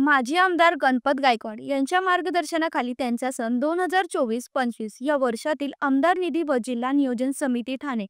माजी आमदार गणपत गायकवाड यांच्या मार्गदर्शनाखाली त्यांचा सन 2024-25 या वर्षातील आमदार निधी व जिल्हा नियोजन समिती ठाणे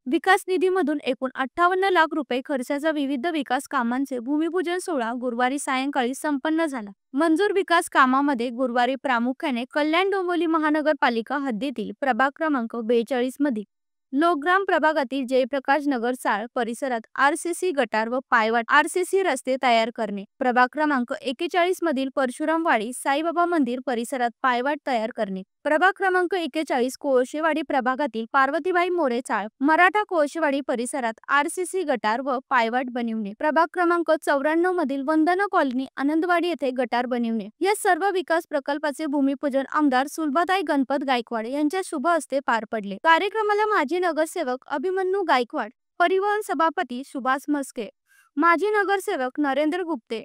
विकास निधीमधून एकूण 58 लाख रुपये खर्चाचा विविध विकास कामांचे भूमिपूजन सोहळा गुरुवारी सायंकाळी संपन्न झाला। मंजूर विकास कामामध्ये गुरुवारी प्रामुख्याने कल्याण डोंबिवली महानगरपालिका हद्दीतील प्रभाग क्रमांक 42 मधील लोकग्राम प्रभागातील जयप्रकाश नगर चाळ परिसरात आरसीसी गटार व पायवाट आरसीसी रस्ते तयार करणे, प्रभाग क्रमांक 41 मधील परशुरामवाडी साईबाबा मंदिर परिसरात पायवाट तयार करणे, प्रभाग क्रमांक 41 कोळशेवाडी प्रभागातील पार्वतीबाई मोरे चाळ मराठा कोळशेवाडी परिसरात आरसीसी गटार व पायवाट बनविणे, प्रभाग क्रमांक 94 मधील वंदना कॉलनी आनंदवाडी येथे गटार बनविणे, या सर्व विकास प्रकल्पाचे भूमिपूजन आमदार सुलभाताई गणपत गायकवाड यांच्या शुभ हस्ते पार पडले। कार्यक्रमाला माजी नगरसेवक अभिमन्यू गायकवाड, परिवहन सभापती सुभाष मस्के, माजी नगरसेवक नरेंद्र गुप्ते,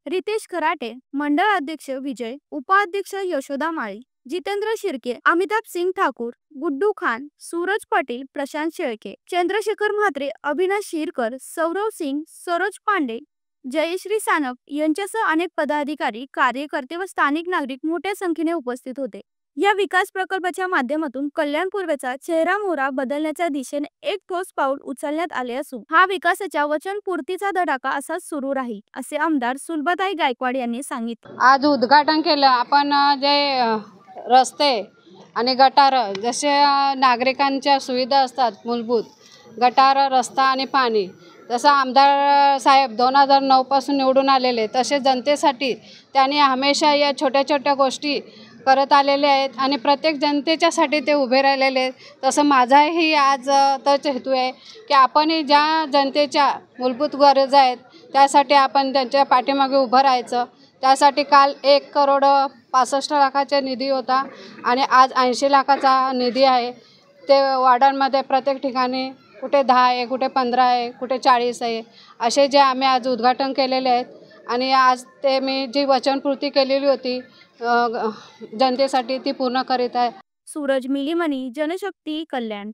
रितेश खराटे, मंडळ अध्यक्ष विजय, उपाध्यक्ष यशोदा माळी, जितेंद्र शिर्के, अमिताभ सिंग ठाकूर, गुड्डू खान, सूरज पाटील, प्रशांत शेळके, चंद्रशेखर म्हात्रे, अविनाश शिरकर, सौरव सिंग, सरोज पांडे, जयश्री सानप यांच्यासह अनेक पदाधिकारी, कार्यकर्ते व स्थानिक नागरिक मोठ्या संख्येने उपस्थित होते। या विकास प्रकल्पाच्या माध्यमातून कल्याण पूर्वेचा चेहरा-मोहरा बदलण्याच्या दिशेने एक ठोस पाऊल उचलण्यात आले असून हा विकासाच्या वचनपूर्तीचा धडाका असाच सुरू राहील, असे आमदार सुलभाताई गायकवाड यांनी सांगितले। आज उद्घाटन केलं आपण जे रस्ते आणि गटार जसे नागरिकांच्या सुविधा असतात मूलभूत गटार, रस्ता आणि पाणी, जसं आमदार साहेब 2009 पासून निवडून आलेले तसे जनतेसाठी त्यांनी हमेशा या छोट्या छोट्या गोष्टी करत आलेले आहेत आणि प्रत्येक जनतेच्यासाठी ते उभे राहिलेले आहेत। तसं माझाही आज तोच हेतू आहे की आपण ज्या जनतेच्या मूलभूत गरजा आहेत त्यासाठी आपण त्यांच्या पाठीमागे उभं राहायचं। त्यासाठी काल 1,65,00,000 निधी होता आणि आज 80 लाखाचा निधी आहे। ते वार्डांमध्ये प्रत्येक ठिकाणी कुठे 10 आहे, कुठे 15 आहे, कुठे 40 आहे, असे जे आम्ही आज उद्घाटन केलेले आहेत आणि आज ते मी जी वचनपूर्ती केलेली होती जनतेसाठी ती पूर्ण करीत आहे। सूरज मिलीमणी, जनशक्ती, कल्याण।